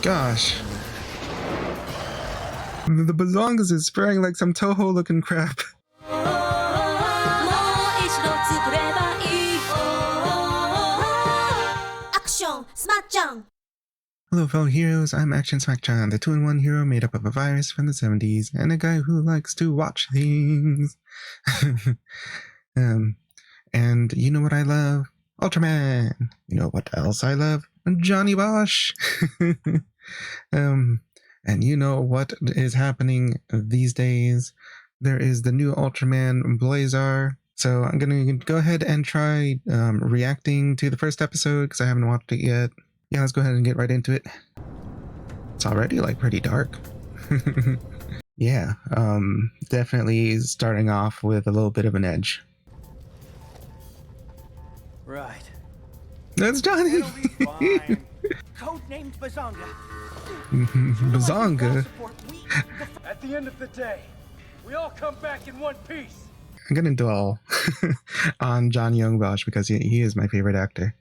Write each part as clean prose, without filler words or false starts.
gosh. The Bazongas is spraying like some Toho looking crap. Hello fellow heroes, I'm Action Smack-chan, the 2-in-1 hero made up of a virus from the 70s and a guy who likes to watch things. And you know what I love? Ultraman! You know what else I love? Johnny Bosch! And you know what is happening these days? There is the new Ultraman Blazar. So I'm gonna go ahead and try reacting to the first episode because I haven't watched it yet. Yeah, let's go ahead and get right into it. It's already like pretty dark. Yeah, definitely starting off with a little bit of an edge. Right. That's Johnny! Codenamed Bazonga. Bazonga? At the end of the day, we all come back in one piece. I'm gonna dwell on Johnny Bosch because he is my favorite actor.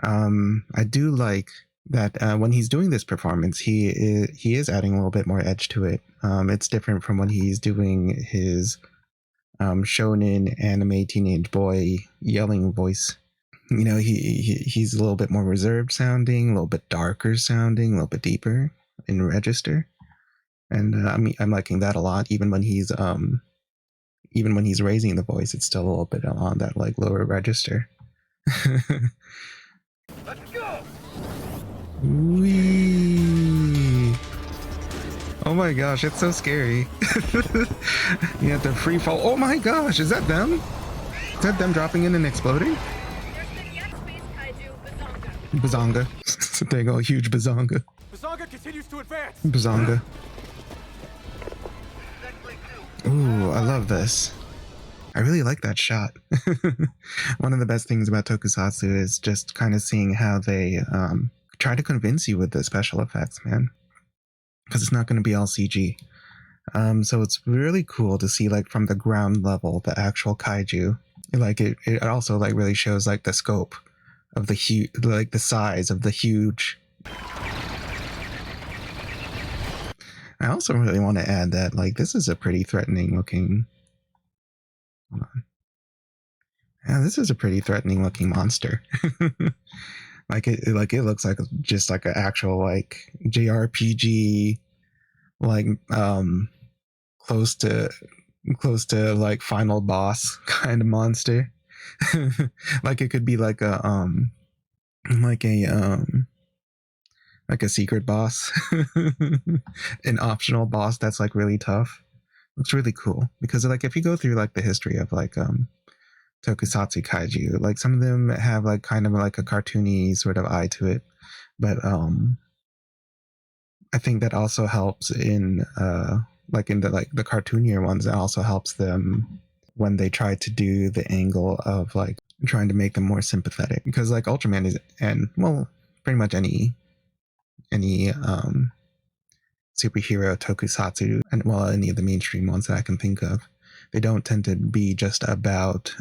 I do like that when he's doing this performance, he is adding a little bit more edge to it. It's different from when he's doing his shonen anime teenage boy yelling voice. You know, he's a little bit more reserved sounding, a little bit darker sounding, a little bit deeper in register, and I'm liking that a lot. Even when he's raising the voice, it's still a little bit on that like lower register. Let's go! Whee! Oh my gosh, it's so scary. You have to free fall. Oh my gosh, is that them? Is that them dropping in and exploding? Bazonga. There you go, huge Bazonga. Bazonga continues to advance. Bazonga. Ooh, I love this. I really like that shot. One of the best things about Tokusatsu is just kind of seeing how they try to convince you with the special effects, man. Because it's not going to be all CG. So it's really cool to see like from the ground level the actual kaiju. Like it also like really shows like the scope of the huge, like the size of the huge. I also really want to add that like this is a pretty threatening looking. Hold on. Yeah, this is a pretty threatening looking monster. Like it looks like just like an actual like JRPG, like close to like final boss kind of monster. Like it could be like a secret boss, an optional boss that's like really tough. Looks really cool because like if you go through like the history of like Tokusatsu kaiju, like some of them have like kind of like a cartoony sort of eye to it, but I think that also helps in like in the like the cartoonier ones. It also helps them when they try to do the angle of like trying to make them more sympathetic, because like Ultraman is, and well pretty much any superhero tokusatsu, and well any of the mainstream ones that I can think of, they don't tend to be just about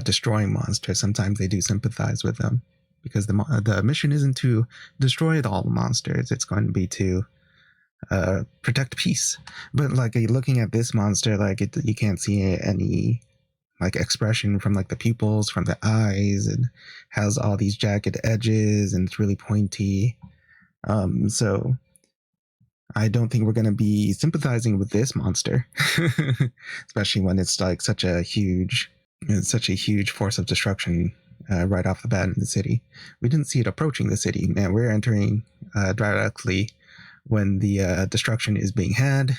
destroying monsters. Sometimes they do sympathize with them because the mission isn't to destroy all the monsters. It's going to be to protect peace. But like looking at this monster, like you can't see any like expression from like the pupils, from the eyes. It has all these jagged edges and it's really pointy. So I don't think we're going to be sympathizing with this monster, especially when it's like such a huge force of destruction right off the bat in the city. We didn't see it approaching the city, man. We're entering directly when the destruction is being had,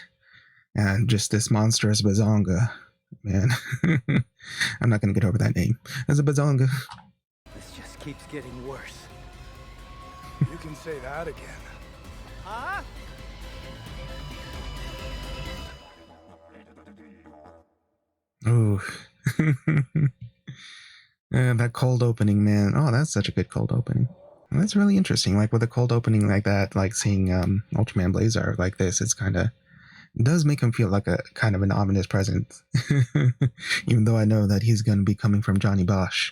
and just this monstrous Bazonga, man. I'm not going to get over that name. There's a Bazonga. This just keeps getting worse. You can say that again. Huh? Ooh. That cold opening, man. Oh, that's such a good cold opening. And that's really interesting. Like with a cold opening like that, like seeing Ultraman Blazar like this, it's kind of does make him feel like a kind of an ominous presence. Even though I know that he's going to be coming from Johnny Bosch.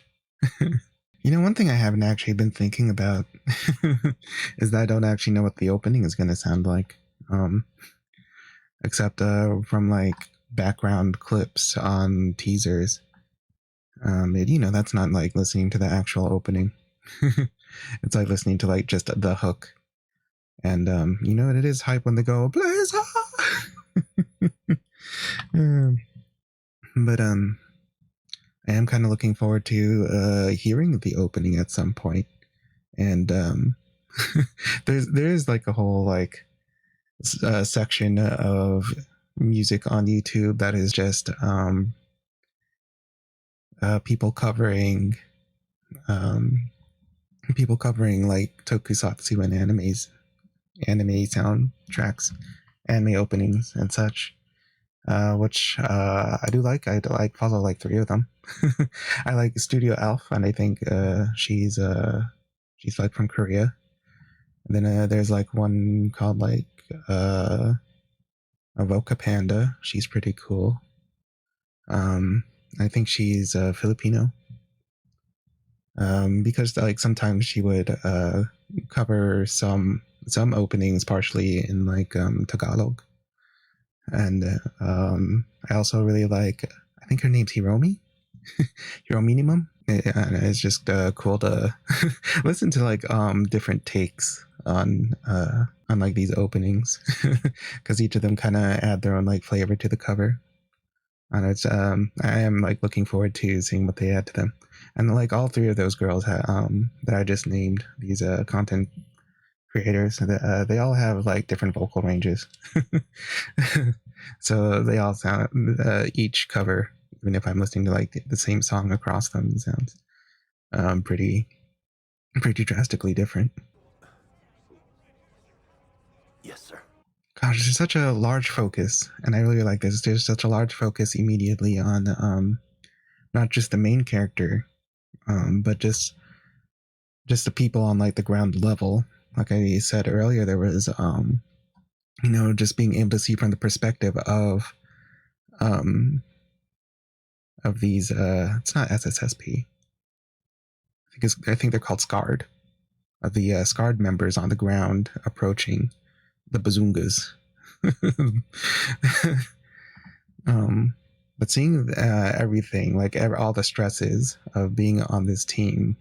You know, one thing I haven't actually been thinking about is that I don't actually know what the opening is going to sound like, except from like background clips on teasers. You know, that's not like listening to the actual opening. It's like listening to like just the hook. And you know what, it is hype when they go Blazar. But I am kind of looking forward to hearing the opening at some point. And there's like a whole like section of music on YouTube that is just people covering like tokusatsu and anime soundtracks, anime openings and such, which I do like. I follow like 3 of them. I like Studio Elf, and I think she's like from Korea. And then there's like one called like Avoca Panda. She's pretty cool. I think she's Filipino. Because like sometimes she would cover some openings partially in like Tagalog. And I also really like, I think her name's Hiromi. Hirominimum. It's just cool to listen to like different takes on like these openings, because each of them kind of add their own like flavor to the cover. And it's I am like looking forward to seeing what they add to them. And like all 3 of those girls that I just named, these content creators, they all have like different vocal ranges. So they all sound each cover, even if I'm listening to like the same song across them, it sounds pretty drastically different. Yes, sir. Gosh, there's such a large focus, and I really like this. There's such a large focus immediately on not just the main character, but just the people on like the ground level. Like I said earlier, there was you know, just being able to see from the perspective of these it's not SSSP. I think they're called Scarred. Of the Scarred members on the ground approaching the Bazungas. But seeing everything, like all the stresses of being on this team,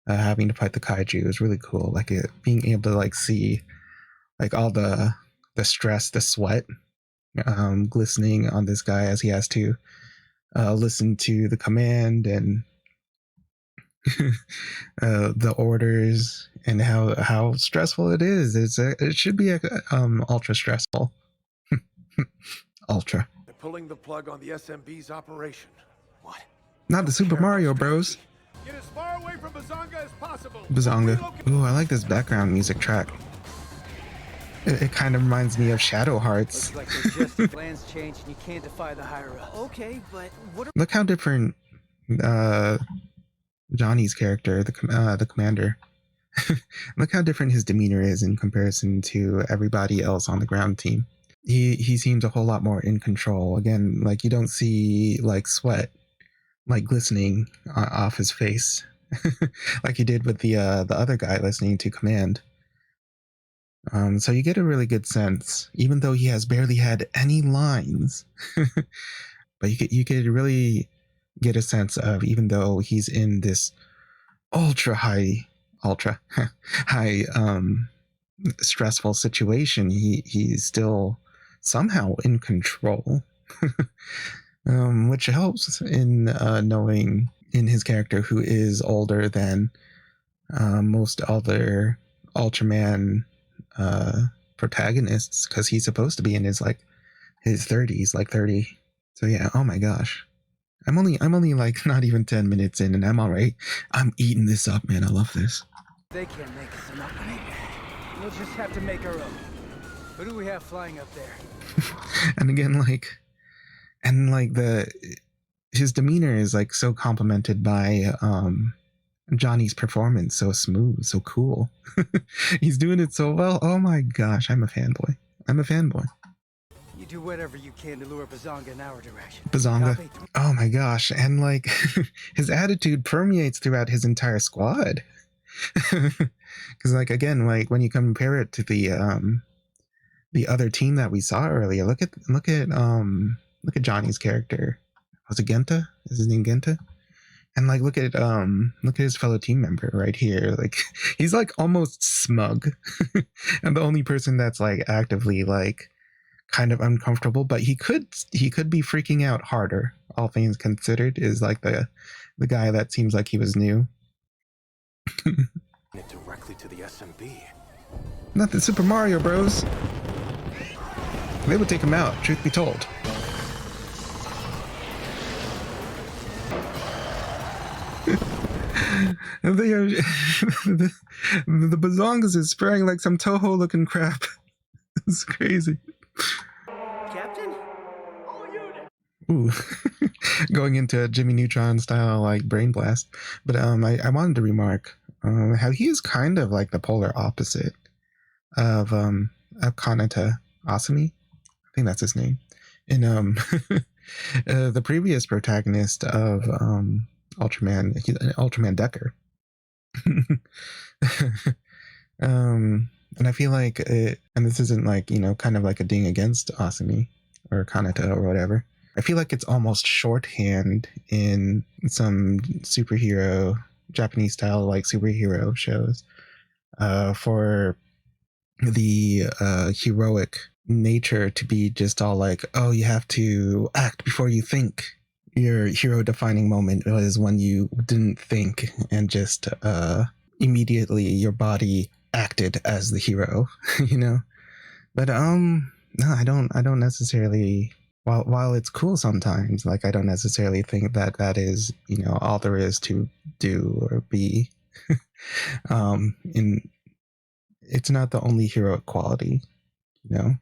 having to fight the kaiju is really cool. Like being able to like see like all the stress, the sweat glistening on this guy as he has to listen to the command and the orders, and how stressful it is. It should be ultra stressful. Ultra. They're pulling the plug on the SMB's operation. What? Not the Super Mario Bros. Get as far away from Bazanga as possible. Bazonga. Ooh, I like this background music track. It kind of reminds me of Shadow Hearts. Looks like they're just plans changed and you can't defy the higher ups. Okay, but what are... Look how different Johnny's character, the commander. Look how different his demeanor is in comparison to everybody else on the ground team. He seems a whole lot more in control. Again, like you don't see like sweat like glistening off his face like he did with the other guy listening to command. So you get a really good sense, even though he has barely had any lines. But you could really get a sense of, even though he's in this ultra high stressful situation, he's still somehow in control. Which helps in knowing in his character, who is older than most other Ultraman protagonists, because he's supposed to be in his 30s, like 30. So yeah, oh my gosh. I'm only like not even 10 minutes in, and I'm alright. I'm eating this up, man. I love this. They can't make us an opening. We'll just have to make our own. Who do we have flying up there? And again, his demeanor is like so complimented by Johnny's performance, so smooth, so cool. He's doing it so well. Oh my gosh, I'm a fanboy. Do whatever you can to lure Bazonga in our direction. Bazonga. Copy? Oh my gosh. And like his attitude permeates throughout his entire squad. Because like again, like when you compare it to the other team that we saw earlier, look at Johnny's character. Was it Genta? Is his name Genta? And like look at his fellow team member right here. Like he's like almost smug. And the only person that's like actively like kind of uncomfortable, but he could be freaking out harder, all things considered, is like the guy that seems like he was new. It directly to the SMB. Not the Super Mario Bros. They would take him out, truth be told. And they are the Bazongas is spraying like some Toho looking crap. It's crazy. Captain? Ooh. Going into a Jimmy Neutron style like brain blast. But I wanted to remark how he is kind of like the polar opposite of Kanata Asami. I think that's his name. In the previous protagonist of Ultraman Decker. And I feel like and this isn't like, you know, kind of like a ding against Asami or Kanata or whatever. I feel like it's almost shorthand in some superhero, Japanese style like superhero shows for the heroic nature to be just all like, oh, you have to act before you think. Your hero defining moment was when you didn't think and just immediately your body acted as the hero, you know. But no, I don't necessarily, while it's cool sometimes, like I don't necessarily think that is, you know, all there is to do or be. In it's not the only heroic quality, you know.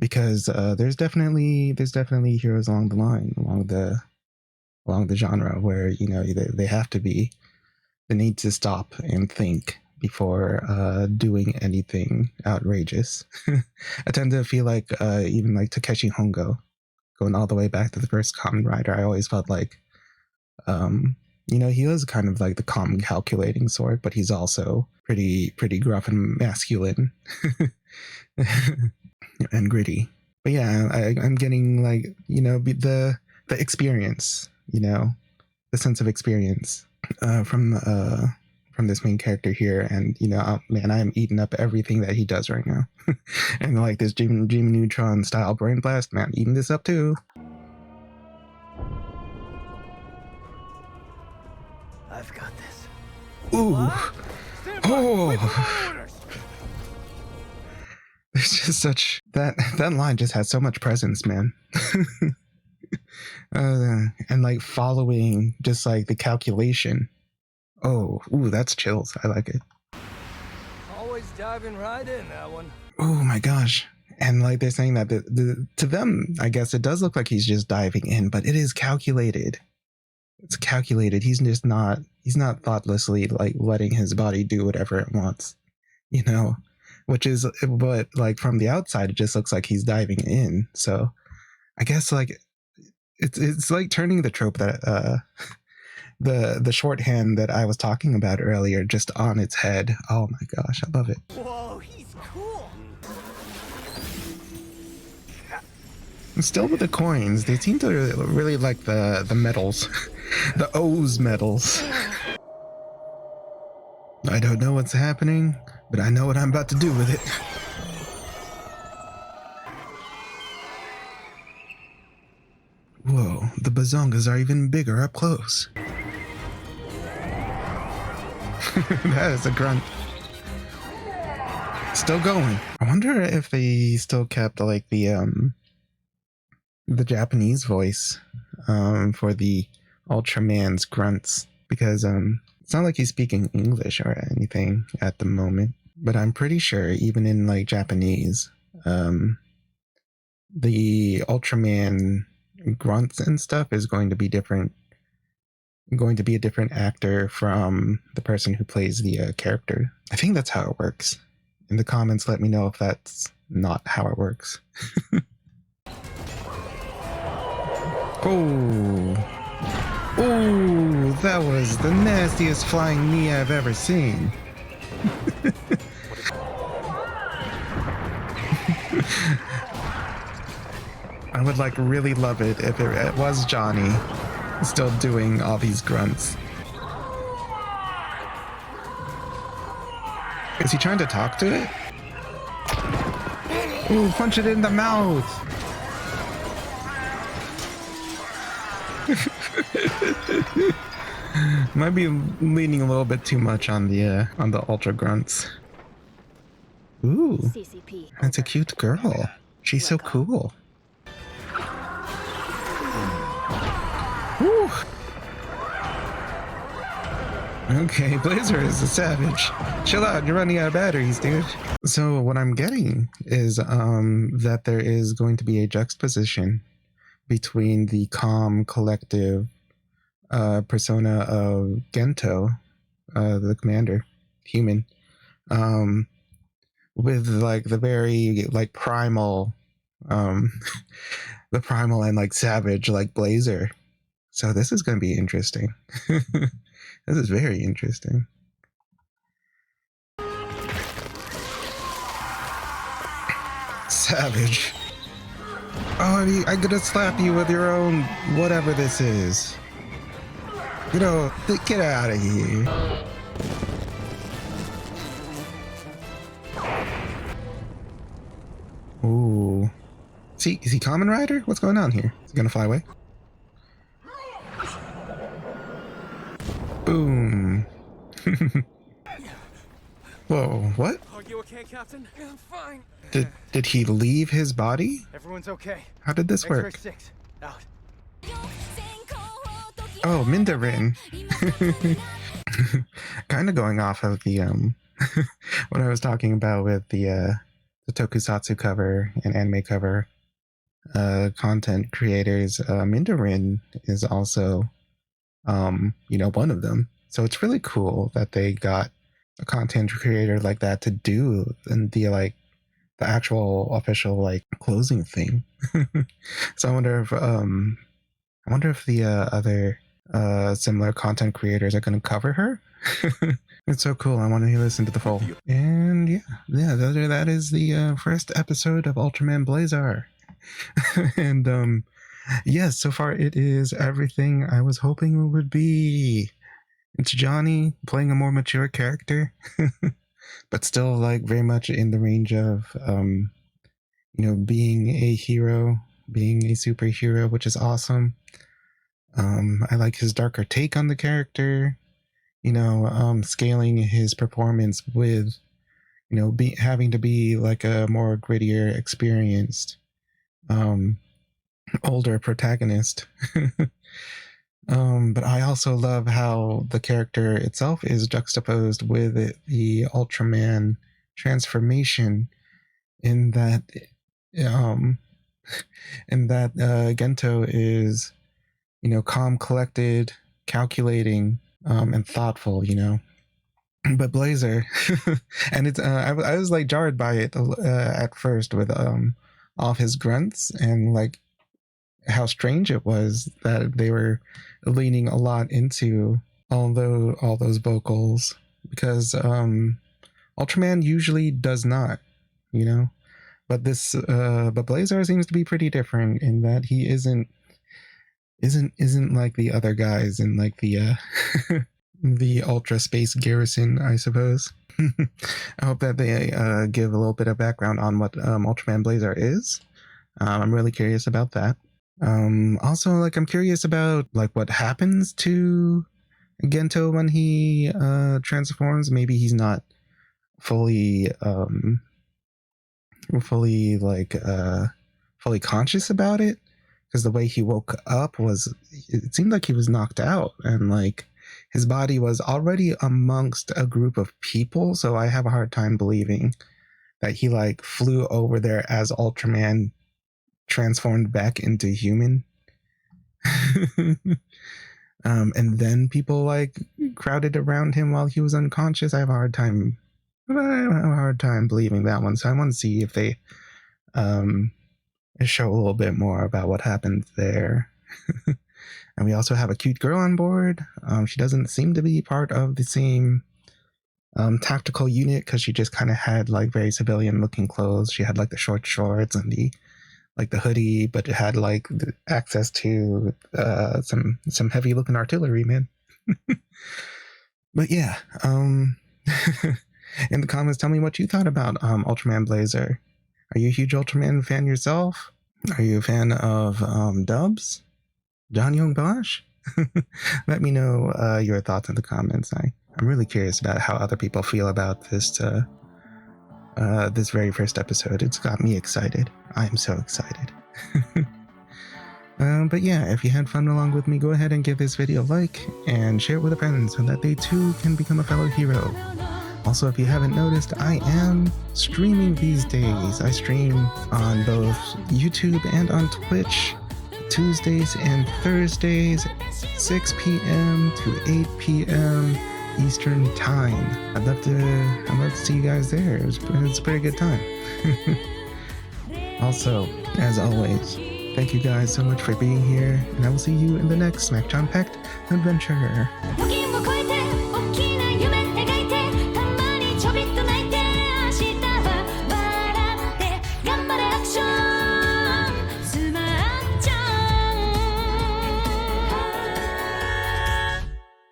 Because there's definitely heroes along the line, along the genre where, you know, they have to be, they need to stop and think before doing anything outrageous. I tend to feel like even like Takeshi Hongo, going all the way back to the first Kamen Rider, I always felt like you know, he was kind of like the calm, calculating sort, but he's also pretty gruff and masculine. And gritty. But yeah, I'm getting like, you know, the experience, you know, the sense of experience from this main character here. And, you know, man, I am eating up everything that he does right now. And like this Jimmy Neutron style brain blast, man, eating this up too. I've got this. Ooh. Oh. Orders. There's just such that line just has so much presence, man. And like following just like the calculation. Oh, ooh, that's chills. I like it. Always diving right in, that one. Oh my gosh. And like they're saying that to them, I guess it does look like he's just diving in, but it is calculated. It's calculated. He's not thoughtlessly like letting his body do whatever it wants, you know. Which is, but like from the outside, it just looks like he's diving in. So I guess like it's like turning the trope that the shorthand that I was talking about earlier just on its head. Oh my gosh, I love it. Whoa, he's cool. And still with the coins, they seem to really like the medals, the O's medals. I don't know what's happening, but I know what I'm about to do with it. Whoa, the Bazongas are even bigger up close. That is a grunt. Still going. I wonder if they still kept like the Japanese voice for the Ultraman's grunts, because it's not like he's speaking English or anything at the moment, but I'm pretty sure even in like Japanese, the Ultraman grunts and stuff is going to be different. Going to be a different actor from the person who plays the character. I think that's how it works. In the comments, let me know if that's not how it works. Oh. Oh, that was the nastiest flying knee I've ever seen. I would like really love it if it was Johnny still doing all these grunts. Is he trying to talk to it? Ooh, punch it in the mouth. Might be leaning a little bit too much on the ultra grunts. Ooh, CCP. that's a cute girl. She's so cool. Ooh. Okay, Blazar is a savage. Chill out, you're running out of batteries, dude. So what I'm getting is that there is going to be a juxtaposition between the calm, collective persona of Gento, the commander, human, with like the very like primal, the primal and like savage like Blazar. So this is going to be interesting. This is very interesting. Savage. Oh, I'm gonna slap you with your own whatever this is. You know, get out of here. Ooh. Is he Kamen Rider? What's going on here? Is he gonna fly away? Boom. Whoa, what? Are you okay, Captain? I'm fine. Did he leave his body? Everyone's okay. How did this X-ray work? 6, out. Oh, Mindarin. Kind of going off of the what I was talking about with the tokusatsu cover and anime cover content creators. Mindarin is also one of them. So it's really cool that they got a content creator like that to do the actual official like closing thing. So I wonder if the other similar content creators are going to cover her. It's so cool. I want to listen to the full. And yeah, that is the first episode of Ultraman Blazar. And yes, so far it is everything I was hoping it would be. It's Johnny playing a more mature character, but still like very much in the range of being a hero, being a superhero, which is awesome. I like his darker take on the character, scaling his performance with, having to be like a more grittier, experienced, older protagonist. But I also love how the character itself is juxtaposed with the Ultraman transformation in that Gento is, calm, collected, calculating, and thoughtful, but Blazar, and it's I was like jarred by it at first with all of his grunts and like how strange it was that they were leaning a lot into all those vocals, because Ultraman usually does not, but Blazar seems to be pretty different in that he isn't like the other guys in like the the Ultra Space Garrison, I suppose. I hope that they give a little bit of background on what Ultraman Blazar is. I'm really curious about that. Also, like, I'm curious about like what happens to Gento when he transforms. Maybe he's not fully conscious about it, because the way he woke up it seemed like he was knocked out, and like his body was already amongst a group of people. So I have a hard time believing that he like flew over there as Ultraman transformed back into human. And then people like crowded around him while he was unconscious. I have a hard time believing that one. So I want to see if they show a little bit more about what happened there. And we also have a cute girl on board. She doesn't seem to be part of the same tactical unit because she just kind of had like very civilian looking clothes. She had like the short shorts and the hoodie, but it had like access to some heavy looking artillery, man. But yeah, in the comments, tell me what you thought about Ultraman Blazar. Are you a huge Ultraman fan yourself? Are you a fan of Dubs? John Young Bosch? Let me know your thoughts in the comments. I'm really curious about how other people feel about this this very first episode. It's got me excited. I am so excited. But yeah, if you had fun along with me, go ahead and give this video a like and share it with a friend so that they too can become a fellow hero. Also, if you haven't noticed, I am streaming these days. I stream on both YouTube and on Twitch, Tuesdays and Thursdays, 6 p.m. to 8 p.m. Eastern Time. I'd love to see you guys there. It's a pretty good time. Also, as always, thank you guys so much for being here, and I will see you in the next Smack Packed adventure.